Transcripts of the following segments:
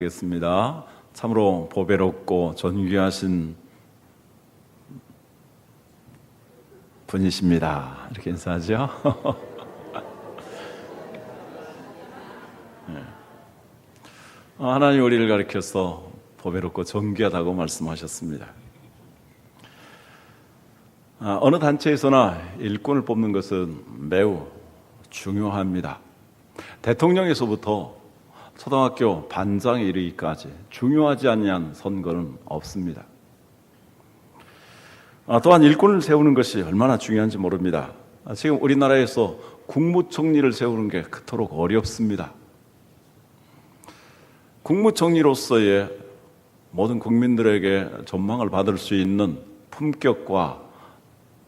겠습니다. 참으로 보배롭고 존귀하신 분이십니다. 이렇게 인사하죠. 네. 하나님 우리를 가리켜서 보배롭고 존귀하다고 말씀하셨습니다. 어느 단체에서나 일꾼을 뽑는 것은 매우 중요합니다. 대통령에서부터 초등학교 반장에 이르기까지 중요하지 않은 선거는 없습니다. 또한 일꾼을 세우는 것이 얼마나 중요한지 모릅니다. 지금 우리나라에서 국무총리를 세우는 게 그토록 어렵습니다. 국무총리로서의 모든 국민들에게 존망을 받을 수 있는 품격과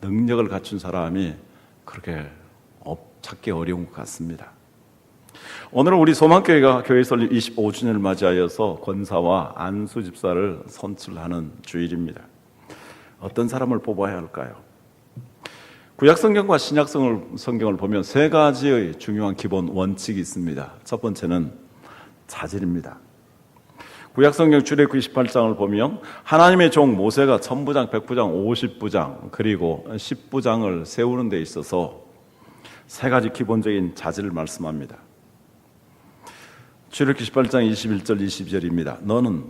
능력을 갖춘 사람이 그렇게 찾기 어려운 것 같습니다. 오늘은 우리 소망교회가 교회 설립 25주년을 맞이하여서 권사와 안수 집사를 선출하는 주일입니다. 어떤 사람을 뽑아야 할까요? 구약성경과 신약성경을 보면 세 가지의 중요한 기본 원칙이 있습니다. 첫 번째는 자질입니다. 구약성경 출애굽기 28장을 보면 하나님의 종 모세가 1000부장, 100부장, 50부장 그리고 10부장을 세우는 데 있어서 세 가지 기본적인 자질을 말씀합니다. 출애굽기 18장 21절 22절입니다. 너는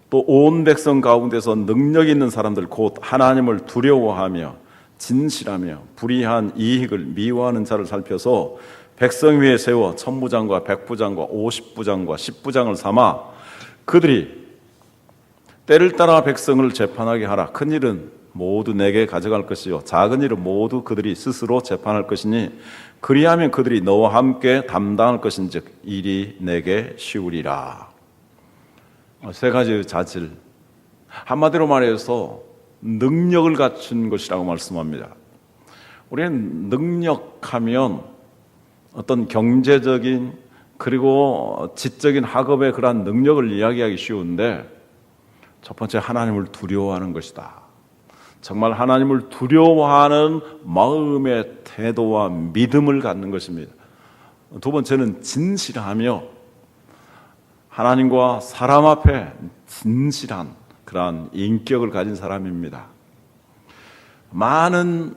또 온 백성 가운데서 능력 있는 사람들 곧 하나님을 두려워하며 진실하며 불의한 이익을 미워하는 자를 살펴서 백성 위에 세워 1000부장과 100부장과 50부장과 10부장을 삼아 그들이 때를 따라 백성을 재판하게 하라. 큰 일은 모두 내게 가져갈 것이요 작은 일은 모두 그들이 스스로 재판할 것이니 그리하면 그들이 너와 함께 담당할 것인즉 일이 내게 쉬우리라. 세 가지의 자질, 한마디로 말해서 능력을 갖춘 것이라고 말씀합니다. 우리는 능력하면 어떤 경제적인 그리고 지적인 학업의 그러한 능력을 이야기하기 쉬운데 첫 번째 하나님을 두려워하는 것이다. 정말 하나님을 두려워하는 마음의 태도와 믿음을 갖는 것입니다. 두 번째는 진실하며 하나님과 사람 앞에 진실한 그러한 인격을 가진 사람입니다. 많은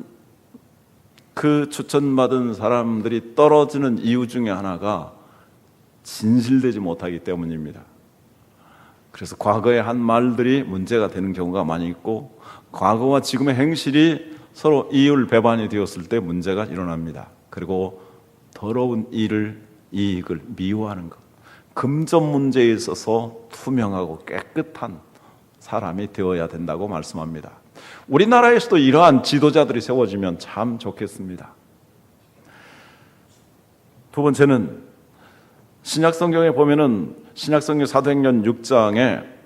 그 추천받은 사람들이 떨어지는 이유 중에 하나가 진실되지 못하기 때문입니다. 그래서 과거에 한 말들이 문제가 되는 경우가 많이 있고 과거와 지금의 행실이 서로 이율 배반이 되었을 때 문제가 일어납니다. 그리고 더러운 이익을 미워하는 것, 금전 문제에 있어서 투명하고 깨끗한 사람이 되어야 된다고 말씀합니다. 우리나라에서도 이러한 지도자들이 세워지면 참 좋겠습니다. 두 번째는 신약성경에 보면은 신약성경 사도행전 6장에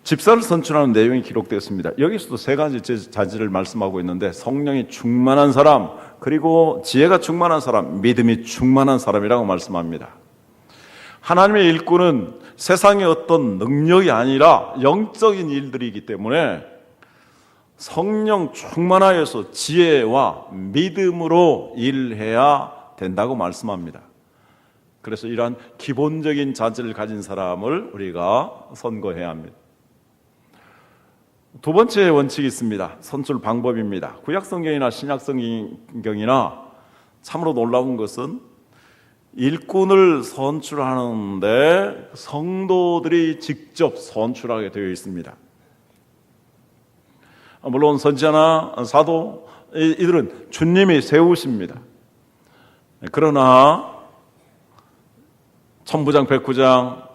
집사를 선출하는 내용이 기록되어 있습니다. 여기서도 세 가지 자질을 말씀하고 있는데 성령이 충만한 사람, 그리고 지혜가 충만한 사람, 믿음이 충만한 사람이라고 말씀합니다. 하나님의 일꾼은 세상의 어떤 능력이 아니라 영적인 일들이기 때문에 성령 충만하여서 지혜와 믿음으로 일해야 된다고 말씀합니다. 그래서 이러한 기본적인 자질을 가진 사람을 우리가 선거해야 합니다. 두 번째 원칙이 있습니다. 선출 방법입니다. 구약성경이나 신약성경이나 참으로 놀라운 것은 일꾼을 선출하는데 성도들이 직접 선출하게 되어 있습니다. 물론 선지자나 사도 이들은 주님이 세우십니다. 그러나 1000부장, 100부장,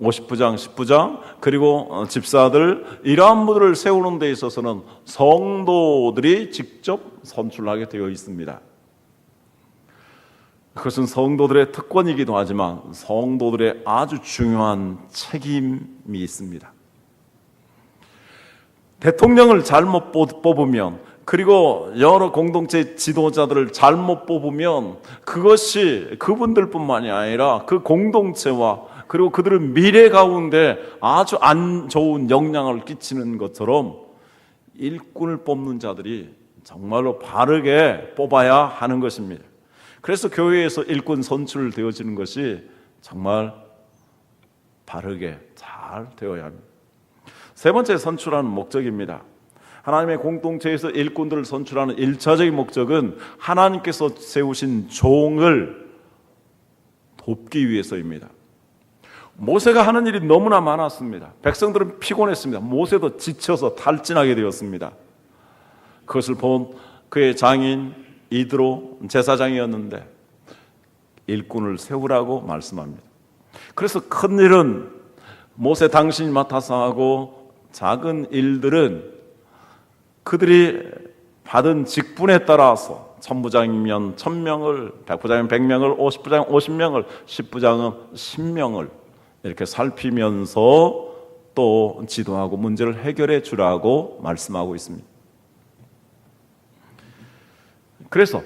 50부장, 10부장 그리고 집사들 이러한 분들을 세우는 데 있어서는 성도들이 직접 선출하게 되어 있습니다. 그것은 성도들의 특권이기도 하지만 성도들의 아주 중요한 책임이 있습니다. 대통령을 잘못 뽑으면 그리고 여러 공동체 지도자들을 잘못 뽑으면 그것이 그분들뿐만이 아니라 그 공동체와 그리고 그들의 미래 가운데 아주 안 좋은 영향을 끼치는 것처럼 일꾼을 뽑는 자들이 정말로 바르게 뽑아야 하는 것입니다. 그래서 교회에서 일꾼 선출되어지는 것이 정말 바르게 잘 되어야 합니다. 세 번째 선출하는 목적입니다. 하나님의 공동체에서 일꾼들을 선출하는 1차적인 목적은 하나님께서 세우신 종을 돕기 위해서입니다. 모세가 하는 일이 너무나 많았습니다. 백성들은 피곤했습니다. 모세도 지쳐서 탈진하게 되었습니다. 그것을 본 그의 장인 이드로 제사장이었는데 일꾼을 세우라고 말씀합니다. 그래서 큰 일은 모세 당신이 맡아서 하고 작은 일들은 그들이 받은 직분에 따라서 천부장이면 1000명을, 백부장이면 100명을, 50부장이면 50명을, 10부장은 10명을 이렇게 살피면서 또 지도하고 문제를 해결해 주라고 말씀하고 있습니다. 그래서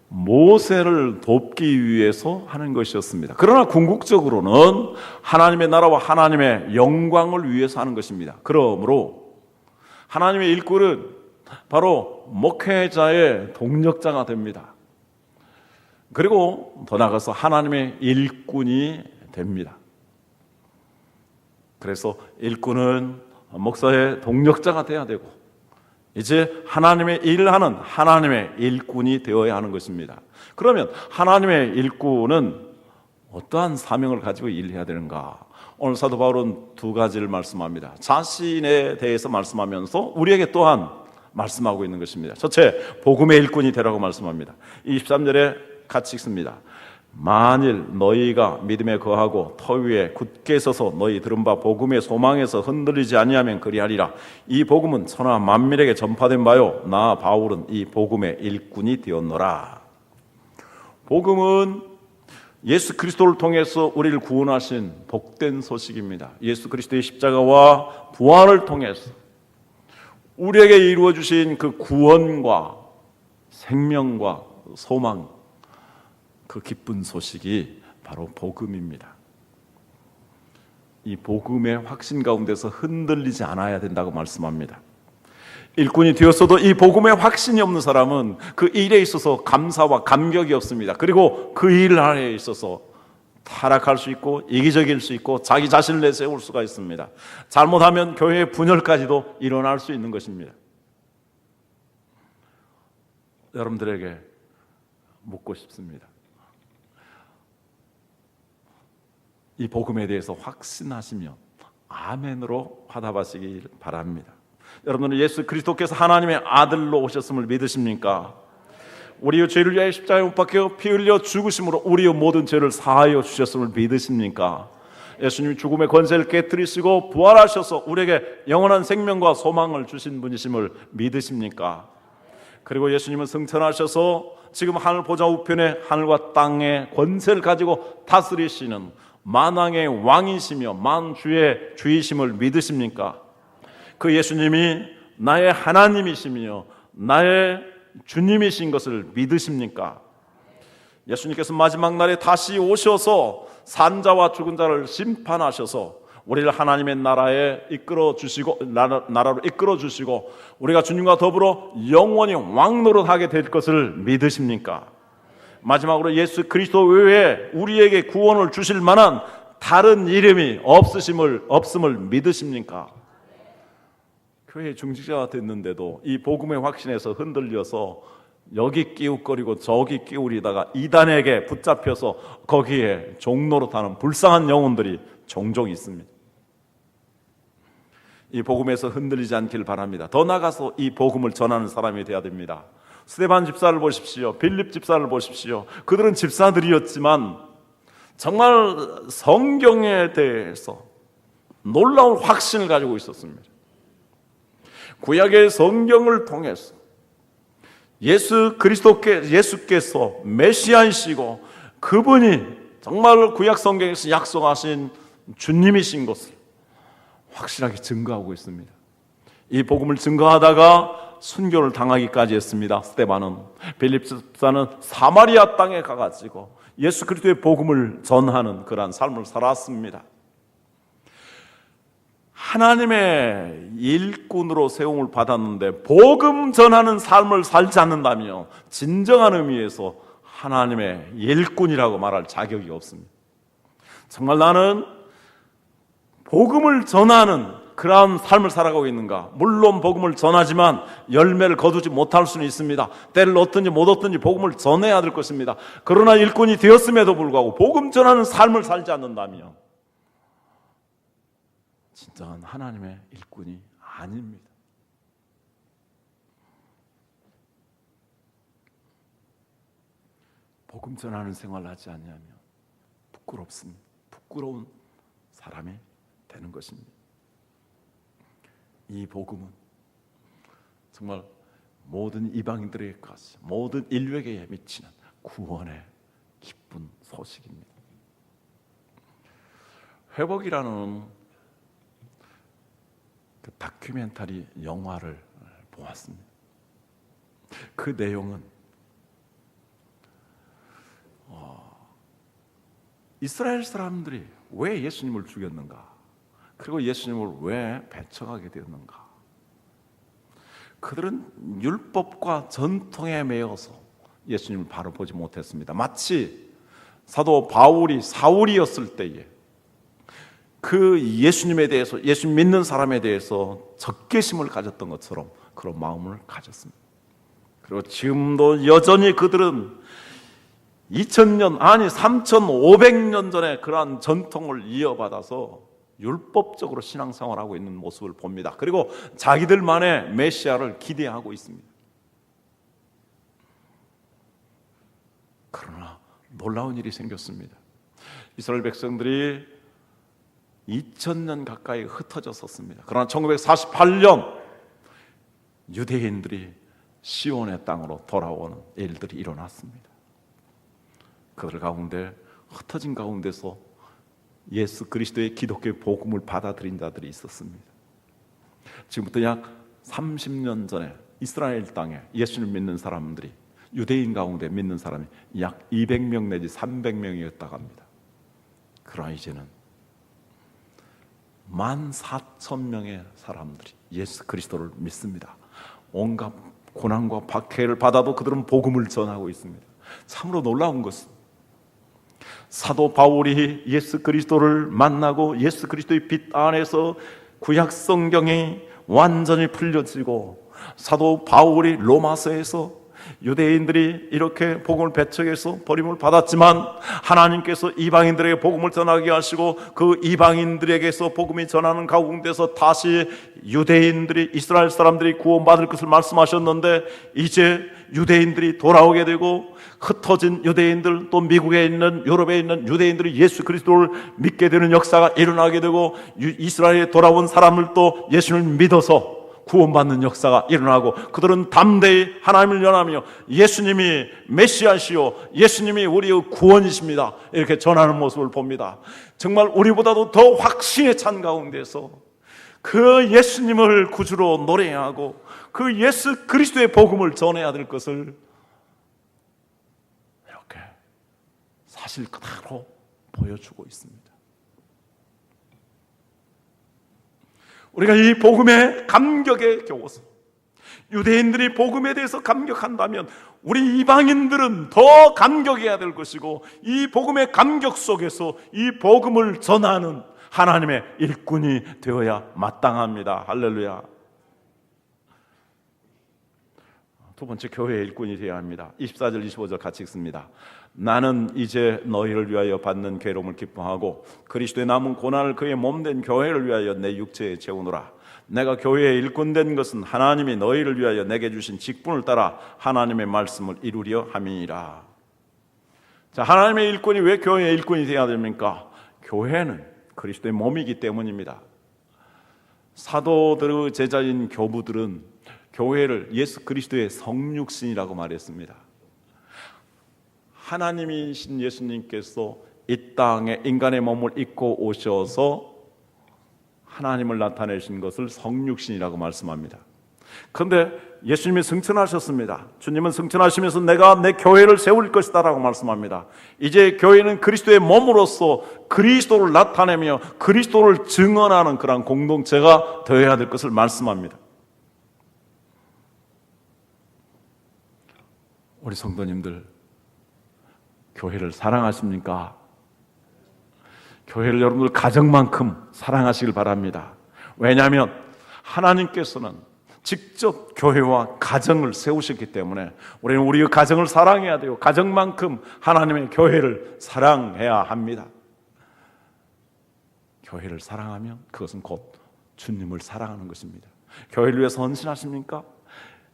모세를 돕기 위해서 하는 것이었습니다. 그러나 궁극적으로는 하나님의 나라와 하나님의 영광을 위해서 하는 것입니다. 그러므로 하나님의 일꾼은 바로 목회자의 동력자가 됩니다. 그리고 더 나아가서 하나님의 일꾼이 됩니다. 그래서 일꾼은 목사의 동력자가 돼야 되고 이제 하나님의 일을 하는 하나님의 일꾼이 되어야 하는 것입니다. 그러면 하나님의 일꾼은 어떠한 사명을 가지고 일해야 되는가? 오늘 사도 바울은 두 가지를 말씀합니다. 자신에 대해서 말씀하면서 우리에게 또한 말씀하고 있는 것입니다. 첫째, 복음의 일꾼이 되라고 말씀합니다. 23절에 같이 읽습니다. 만일 너희가 믿음에 거하고 터 위에 굳게 서서 너희 들은 바 복음의 소망에서 흔들리지 아니하면 그리하리라. 이 복음은 천하 만민에게 전파된 바요 나 바울은 이 복음의 일꾼이 되었노라. 복음은 예수 그리스도를 통해서 우리를 구원하신 복된 소식입니다. 예수 그리스도의 십자가와 부활을 통해서 우리에게 이루어 주신 그 구원과 생명과 소망, 그 기쁜 소식이 바로 복음입니다. 이 복음의 확신 가운데서 흔들리지 않아야 된다고 말씀합니다. 일꾼이 되었어도 이 복음의 확신이 없는 사람은 그 일에 있어서 감사와 감격이 없습니다. 그리고 그 일 안에 있어서 타락할 수 있고 이기적일 수 있고 자기 자신을 내세울 수가 있습니다. 잘못하면 교회의 분열까지도 일어날 수 있는 것입니다. 여러분들에게 묻고 싶습니다. 이 복음에 대해서 확신하시면 아멘으로 화답하시길 바랍니다. 여러분은 예수 그리스도께서 하나님의 아들로 오셨음을 믿으십니까? 우리의 죄를 위하여 십자가에 못 박혀 피 흘려 죽으심으로 우리의 모든 죄를 사하여 주셨음을 믿으십니까? 예수님이 죽음의 권세를 깨뜨리시고 부활하셔서 우리에게 영원한 생명과 소망을 주신 분이심을 믿으십니까? 그리고 예수님은 승천하셔서 지금 하늘 보좌 우편에 하늘과 땅의 권세를 가지고 다스리시는 만왕의 왕이시며 만주의 주이심을 믿으십니까? 그 예수님이 나의 하나님이시며 나의 주님이신 것을 믿으십니까? 예수님께서 마지막 날에 다시 오셔서 산자와 죽은 자를 심판하셔서 우리를 하나님의 나라에 이끌어 주시고 나라로 이끌어 주시고 우리가 주님과 더불어 영원히 왕노릇하게 될 것을 믿으십니까? 마지막으로 예수 그리스도 외에 우리에게 구원을 주실 만한 다른 이름이 없음을 믿으십니까? 교회 중직자가 됐는데도 이 복음의 확신에서 흔들려서 여기 끼웃거리고 저기 끼우리다가 이단에게 붙잡혀서 거기에 종노릇하는 불쌍한 영혼들이 종종 있습니다. 이 복음에서 흔들리지 않길 바랍니다. 더 나아가서 이 복음을 전하는 사람이 되어야 됩니다. 스데반 집사를 보십시오. 빌립 집사를 보십시오. 그들은 집사들이었지만 정말 성경에 대해서 놀라운 확신을 가지고 있었습니다. 구약의 성경을 통해서 예수께서 메시아이시고 그분이 정말 구약 성경에서 약속하신 주님이신 것을 확실하게 증거하고 있습니다. 이 복음을 증거하다가 순교를 당하기까지 했습니다. 스데반은. 빌립 집사는 사마리아 땅에 가가지고 예수 그리스도의 복음을 전하는 그러한 삶을 살았습니다. 하나님의 일꾼으로 세움을 받았는데 복음 전하는 삶을 살지 않는다면 진정한 의미에서 하나님의 일꾼이라고 말할 자격이 없습니다. 정말 나는 복음을 전하는 그러한 삶을 살아가고 있는가? 물론 복음을 전하지만 열매를 거두지 못할 수는 있습니다. 때를 얻든지 못 얻든지 복음을 전해야 될 것입니다. 그러나 일꾼이 되었음에도 불구하고 복음 전하는 삶을 살지 않는다면 진정한 하나님의 일꾼이 아닙니다. 복음 전하는 생활을 하지 않으면 부끄럽습니다. 부끄러운 사람이 되는 것입니다. 이 복음은 정말 모든 이방인들에게까지 모든 인류에게 미치는 구원의 기쁜 소식입니다. 회복이라는 그 다큐멘터리 영화를 보았습니다. 그 내용은 이스라엘 사람들이 왜 예수님을 죽였는가? 그리고 예수님을 왜 배척하게 되었는가? 그들은 율법과 전통에 매여서 예수님을 바로 보지 못했습니다. 마치 사도 바울이 사울이었을 때에 그 예수님에 대해서, 예수님 믿는 사람에 대해서 적개심을 가졌던 것처럼 그런 마음을 가졌습니다. 그리고 지금도 여전히 그들은 2000년, 아니 3500년 전에 그러한 전통을 이어받아서 율법적으로 신앙생활을 하고 있는 모습을 봅니다. 그리고 자기들만의 메시아를 기대하고 있습니다. 그러나 놀라운 일이 생겼습니다. 이스라엘 백성들이 2000년 가까이 흩어졌었습니다. 그러나 1948년 유대인들이 시온의 땅으로 돌아오는 일들이 일어났습니다. 그들 가운데 흩어진 가운데서 예수 그리스도의 기독교의 복음을 받아들인 자들이 있었습니다. 지금부터 약 30년 전에 이스라엘 땅에 예수를 믿는 사람들이, 유대인 가운데 믿는 사람이 약 200명 내지 300명이었다고 합니다. 그러나 이제는 14,000명의 사람들이 예수 그리스도를 믿습니다. 온갖 고난과 박해를 받아도 그들은 복음을 전하고 있습니다. 참으로 놀라운 것은 사도 바울이 예수 그리스도를 만나고 예수 그리스도의 빛 안에서 구약 성경이 완전히 풀려지고 사도 바울이 로마서에서 유대인들이 이렇게 복음을 배척해서 버림을 받았지만 하나님께서 이방인들에게 복음을 전하게 하시고 그 이방인들에게서 복음이 전하는 가운데서 다시 유대인들이, 이스라엘 사람들이 구원받을 것을 말씀하셨는데 이제 유대인들이 돌아오게 되고 흩어진 유대인들, 또 미국에 있는, 유럽에 있는 유대인들이 예수 그리스도를 믿게 되는 역사가 일어나게 되고 이스라엘에 돌아온 사람들도 예수를 믿어서 구원받는 역사가 일어나고 그들은 담대히 하나님을 연하며 예수님이 메시아시오, 예수님이 우리의 구원이십니다, 이렇게 전하는 모습을 봅니다. 정말 우리보다도 더 확신에 찬 가운데서 그 예수님을 구주로 노래하고 그 예수 그리스도의 복음을 전해야 될 것을 이렇게 사실 그대로 보여주고 있습니다. 우리가 이 복음의 감격에 겨워서 유대인들이 복음에 대해서 감격한다면 우리 이방인들은 더 감격해야 될 것이고 이 복음의 감격 속에서 이 복음을 전하는 하나님의 일꾼이 되어야 마땅합니다. 할렐루야. 두 번째, 교회의 일꾼이 되어야 합니다. 24절 25절 같이 읽습니다. 나는 이제 너희를 위하여 받는 괴로움을 기뻐하고 그리스도의 남은 고난을 그의 몸된 교회를 위하여 내 육체에 채우노라. 내가 교회의 일꾼 된 것은 하나님이 너희를 위하여 내게 주신 직분을 따라 하나님의 말씀을 이루려 함이니라. 자, 하나님의 일꾼이 왜 교회의 일꾼이 되어야 됩니까? 교회는 그리스도의 몸이기 때문입니다. 사도들의 제자인 교부들은 교회를 예수 그리스도의 성육신이라고 말했습니다. 하나님이신 예수님께서 이 땅에 인간의 몸을 입고 오셔서 하나님을 나타내신 것을 성육신이라고 말씀합니다. 그런데 예수님이 승천하셨습니다. 주님은 승천하시면서 내가 내 교회를 세울 것이다 라고 말씀합니다. 이제 교회는 그리스도의 몸으로서 그리스도를 나타내며 그리스도를 증언하는 그런 공동체가 되어야 될 것을 말씀합니다. 우리 성도님들, 교회를 사랑하십니까? 교회를 여러분들 가정만큼 사랑하시길 바랍니다. 왜냐하면 하나님께서는 직접 교회와 가정을 세우셨기 때문에 우리는 우리의 가정을 사랑해야 돼요. 가정만큼 하나님의 교회를 사랑해야 합니다. 교회를 사랑하면 그것은 곧 주님을 사랑하는 것입니다. 교회를 위해서 헌신하십니까?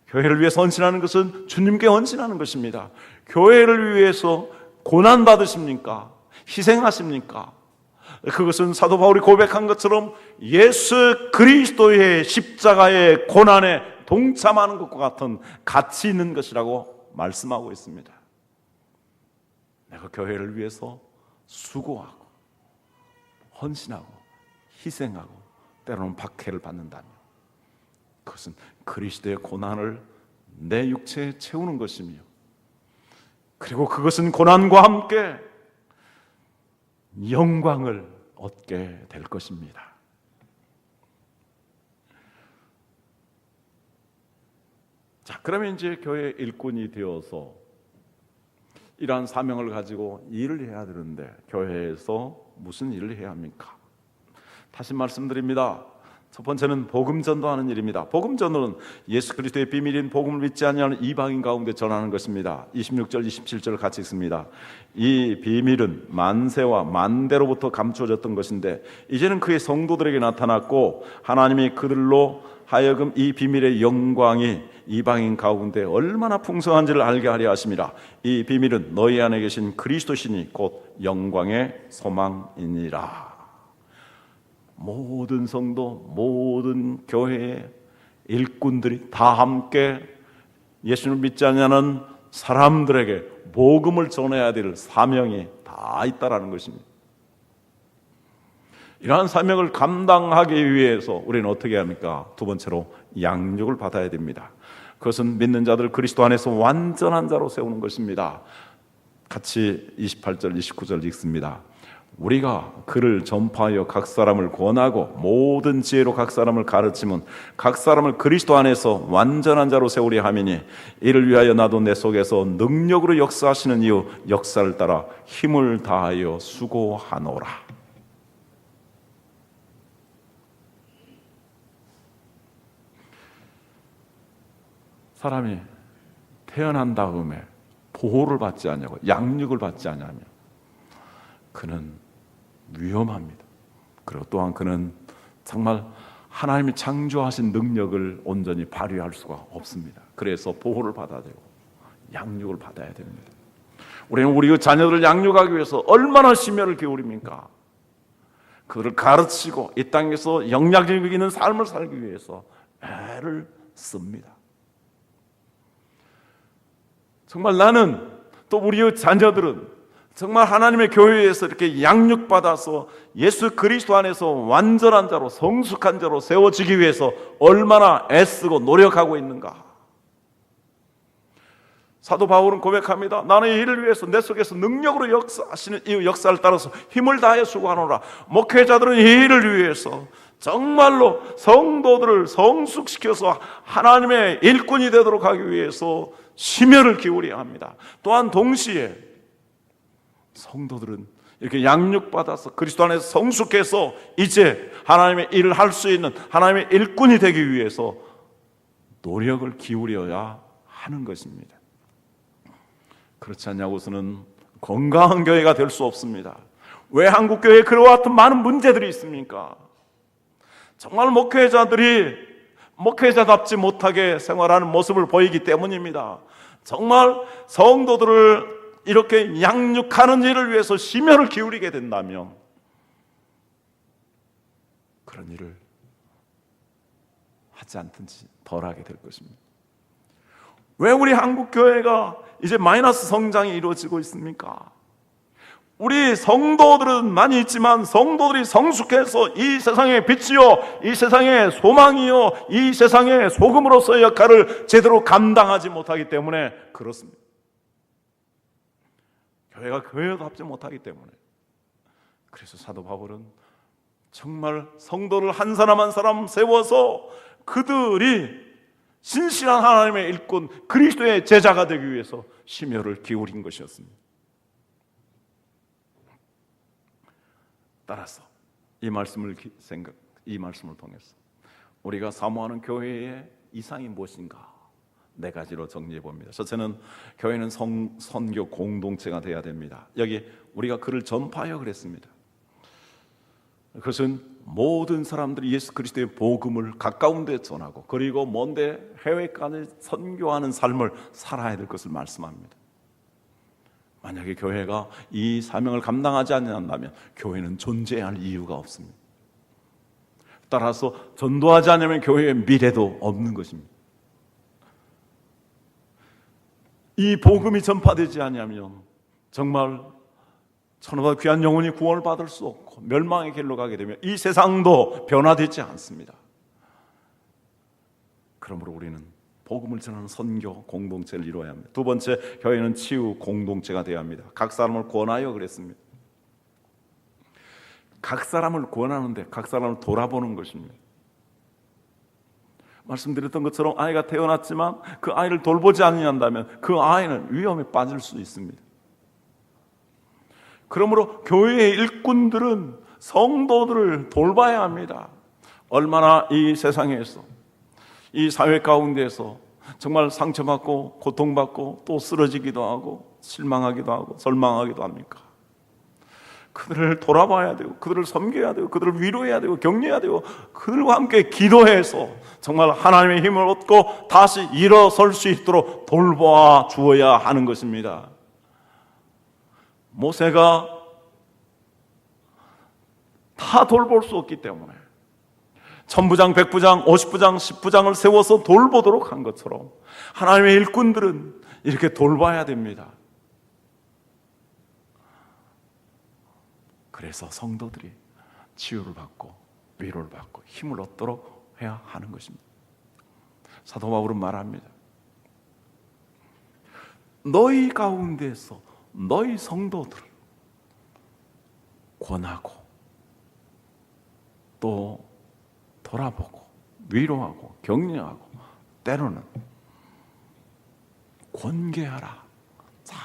교회를 위해서 헌신하는 것은 주님께 헌신하는 것입니다. 교회를 위해서 고난 받으십니까? 희생하십니까? 그것은 사도 바울이 고백한 것처럼 예수 그리스도의 십자가의 고난에 동참하는 것과 같은 가치 있는 것이라고 말씀하고 있습니다. 내가 교회를 위해서 수고하고 헌신하고 희생하고 때로는 박해를 받는다면 그것은 그리스도의 고난을 내 육체에 채우는 것이며, 그리고 그것은 고난과 함께 영광을 얻게 될 것입니다. 자, 그러면 이제 교회 일꾼이 되어서 이러한 사명을 가지고 일을 해야 되는데 교회에서 무슨 일을 해야 합니까? 다시 말씀드립니다. 첫 번째는 복음 전도하는 일입니다. 복음 전도는 예수 그리스도의 비밀인 복음을 믿지 아니하는 이방인 가운데 전하는 것입니다. 26절, 27절 같이 읽습니다. 이 비밀은 만세와 만대로부터 감추어졌던 것인데 이제는 그의 성도들에게 나타났고 하나님이 그들로 하여금 이 비밀의 영광이 이방인 가운데 얼마나 풍성한지를 알게 하려 하심이라. 이 비밀은 너희 안에 계신 그리스도시니 곧 영광의 소망이니라. 모든 성도, 모든 교회의 일꾼들이 다 함께 예수를 믿지 않는 사람들에게 복음을 전해야 될 사명이 다 있다라는 것입니다. 이러한 사명을 감당하기 위해서 우리는 어떻게 합니까? 두 번째로 양육을 받아야 됩니다. 그것은 믿는 자들 그리스도 안에서 완전한 자로 세우는 것입니다. 같이 28절, 29절 읽습니다. 우리가 그를 전파하여 각 사람을 권하고 모든 지혜로 각 사람을 가르치면 각 사람을 그리스도 안에서 완전한 자로 세우려 함이니 이를 위하여 나도 내 속에서 능력으로 역사하시는 이유 역사를 따라 힘을 다하여 수고하노라. 사람이 태어난 다음에 보호를 받지 않냐고 양육을 받지 않냐면 그는 위험합니다. 그리고 또한 그는 정말 하나님이 창조하신 능력을 온전히 발휘할 수가 없습니다. 그래서 보호를 받아야 되고 양육을 받아야 됩니다. 우리는 우리의 자녀들을 양육하기 위해서 얼마나 심혈을 기울입니까? 그들을 가르치고 이 땅에서 영향력 있는 삶을 살기 위해서 애를 씁니다. 정말 나는 또 우리의 자녀들은 정말 하나님의 교회에서 이렇게 양육받아서 예수 그리스도 안에서 완전한 자로 성숙한 자로 세워지기 위해서 얼마나 애쓰고 노력하고 있는가. 사도 바울은 고백합니다. 나는 이 일을 위해서 내 속에서 능력으로 역사하시는 이 역사를 따라서 힘을 다해 수고하노라. 목회자들은 이 일을 위해서 정말로 성도들을 성숙시켜서 하나님의 일꾼이 되도록 하기 위해서 심혈을 기울여야 합니다. 또한 동시에 성도들은 이렇게 양육받아서 그리스도 안에서 성숙해서 이제 하나님의 일을 할 수 있는 하나님의 일꾼이 되기 위해서 노력을 기울여야 하는 것입니다. 그렇지 않냐고서는 건강한 교회가 될 수 없습니다. 왜 한국 교회에 그와 같은 많은 문제들이 있습니까? 정말 목회자들이 목회자답지 못하게 생활하는 모습을 보이기 때문입니다. 정말 성도들을 이렇게 양육하는 일을 위해서 심혈을 기울이게 된다면 그런 일을 하지 않든지 덜하게 될 것입니다. 왜 우리 한국 교회가 이제 마이너스 성장이 이루어지고 있습니까? 우리 성도들은 많이 있지만 성도들이 성숙해서 이 세상의 빛이요, 이 세상의 소망이요, 이 세상의 소금으로서의 역할을 제대로 감당하지 못하기 때문에 그렇습니다. 교회가 교회답지 못하기 때문에. 그래서 사도 바울은 정말 성도를 한 사람 한 사람 세워서 그들이 신실한 하나님의 일꾼 그리스도의 제자가 되기 위해서 심혈을 기울인 것이었습니다. 따라서 이 말씀을 통해서 우리가 사모하는 교회의 이상이 무엇인가? 네 가지로 정리해 봅니다. 첫째는 교회는 선교 공동체가 되어야 됩니다. 여기 우리가 그를 전파하여 그랬습니다. 그것은 모든 사람들이 예수 그리스도의 복음을 가까운 데 전하고 그리고 먼데 해외까지 선교하는 삶을 살아야 될 것을 말씀합니다. 만약에 교회가 이 사명을 감당하지 않는다면 교회는 존재할 이유가 없습니다. 따라서 전도하지 않으면 교회의 미래도 없는 것입니다. 이 복음이 전파되지 않으면 정말 천하보다 귀한 영혼이 구원을 받을 수 없고 멸망의 길로 가게 되면 이 세상도 변화되지 않습니다. 그러므로 우리는 복음을 전하는 선교 공동체를 이루어야 합니다. 두 번째, 교회는 치유 공동체가 되어야 합니다. 각 사람을 구원하여 그랬습니다. 각 사람을 구원하는데 각 사람을 돌아보는 것입니다. 말씀드렸던 것처럼 아이가 태어났지만 그 아이를 돌보지 않는다면 그 아이는 위험에 빠질 수 있습니다. 그러므로 교회의 일꾼들은 성도들을 돌봐야 합니다. 얼마나 이 세상에서 이 사회 가운데서 정말 상처받고 고통받고 또 쓰러지기도 하고 실망하기도 하고 절망하기도 합니까? 그들을 돌아봐야 되고 그들을 섬겨야 되고 그들을 위로해야 되고 격려해야 되고 그들과 함께 기도해서 정말 하나님의 힘을 얻고 다시 일어설 수 있도록 돌보아 주어야 하는 것입니다. 모세가 다 돌볼 수 없기 때문에 천부장, 백부장, 50부장, 10부장을 세워서 돌보도록 한 것처럼 하나님의 일꾼들은 이렇게 돌봐야 됩니다. 그래서 성도들이 치유를 받고 위로를 받고 힘을 얻도록 해야 하는 것입니다. 사도 바울은 말합니다. 너희 가운데서 너희 성도들을 권하고 또 돌아보고 위로하고 격려하고 때로는 권계하라, 잘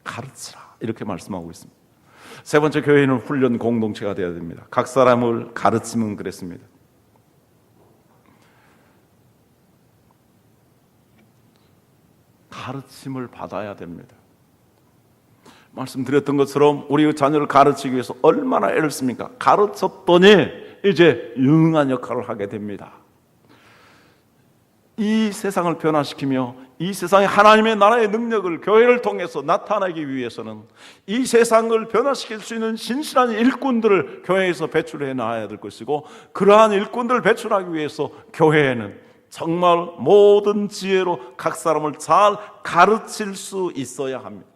가르치라 이렇게 말씀하고 있습니다. 세 번째, 교회는 훈련 공동체가 되어야 됩니다. 각 사람을 가르치면 그랬습니다. 가르침을 받아야 됩니다. 말씀드렸던 것처럼 우리 자녀를 가르치기 위해서 얼마나 애를 씁니까? 가르쳤더니 이제 유능한 역할을 하게 됩니다. 이 세상을 변화시키며 이 세상에 하나님의 나라의 능력을 교회를 통해서 나타내기 위해서는 이 세상을 변화시킬 수 있는 신실한 일꾼들을 교회에서 배출해 놔야 될 것이고 그러한 일꾼들을 배출하기 위해서 교회에는 정말 모든 지혜로 각 사람을 잘 가르칠 수 있어야 합니다.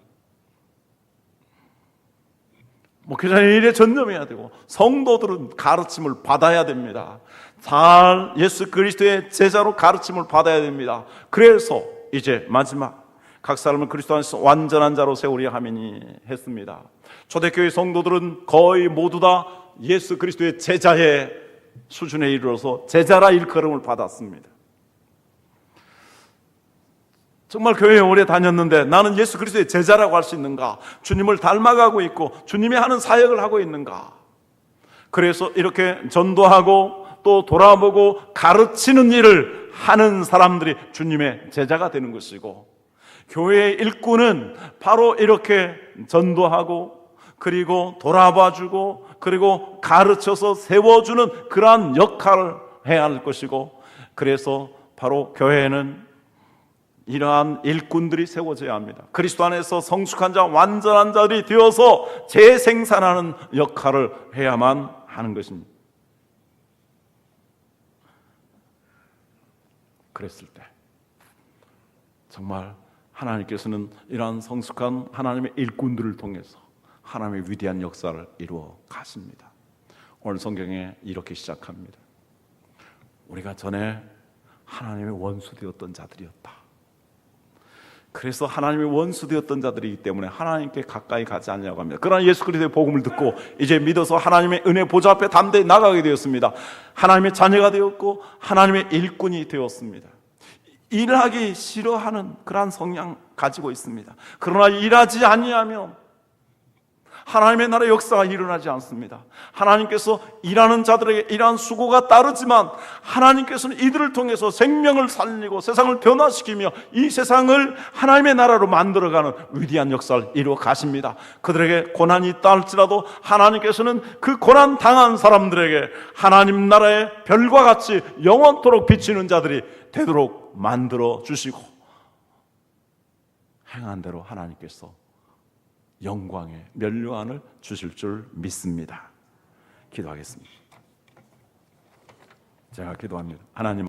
목회자는 일에 전념해야 되고 성도들은 가르침을 받아야 됩니다. 잘 예수 그리스도의 제자로 가르침을 받아야 됩니다. 그래서 이제 마지막 각 사람을 그리스도 안에서 완전한 자로 세우려 함이니 했습니다. 초대교회 성도들은 거의 모두 다 예수 그리스도의 제자의 수준에 이르러서 제자라 일컬음을 받았습니다. 정말 교회에 오래 다녔는데 나는 예수 그리스도의 제자라고 할 수 있는가? 주님을 닮아가고 있고 주님이 하는 사역을 하고 있는가? 그래서 이렇게 전도하고 또 돌아보고 가르치는 일을 하는 사람들이 주님의 제자가 되는 것이고 교회의 일꾼은 바로 이렇게 전도하고 그리고 돌아봐주고 그리고 가르쳐서 세워주는 그러한 역할을 해야 할 것이고 그래서 바로 교회에는 이러한 일꾼들이 세워져야 합니다. 그리스도 안에서 성숙한 자, 완전한 자들이 되어서 재생산하는 역할을 해야만 하는 것입니다. 그랬을 때 정말 하나님께서는 이러한 성숙한 하나님의 일꾼들을 통해서 하나님의 위대한 역사를 이루어 가십니다. 오늘 성경에 이렇게 시작합니다. 우리가 전에 하나님의 원수 되었던 자들이었다. 그래서 하나님의 원수 되었던 자들이기 때문에 하나님께 가까이 가지 않으려고 합니다. 그러나 예수 그리스도의 복음을 듣고 이제 믿어서 하나님의 은혜 보좌 앞에 담대히 나가게 되었습니다. 하나님의 자녀가 되었고 하나님의 일꾼이 되었습니다. 일하기 싫어하는 그러한 성향 가지고 있습니다. 그러나 일하지 아니하면 하나님의 나라의 역사가 일어나지 않습니다. 하나님께서 일하는 자들에게 이러한 수고가 따르지만 하나님께서는 이들을 통해서 생명을 살리고 세상을 변화시키며 이 세상을 하나님의 나라로 만들어가는 위대한 역사를 이루어 가십니다. 그들에게 고난이 있다 할지라도 하나님께서는 그 고난 당한 사람들에게 하나님 나라의 별과 같이 영원토록 비치는 자들이 되도록 만들어 주시고, 행한 대로 하나님께서 영광의 면류한을 주실 줄 믿습니다. 기도하겠습니다. 제가 기도합니다. 하나님,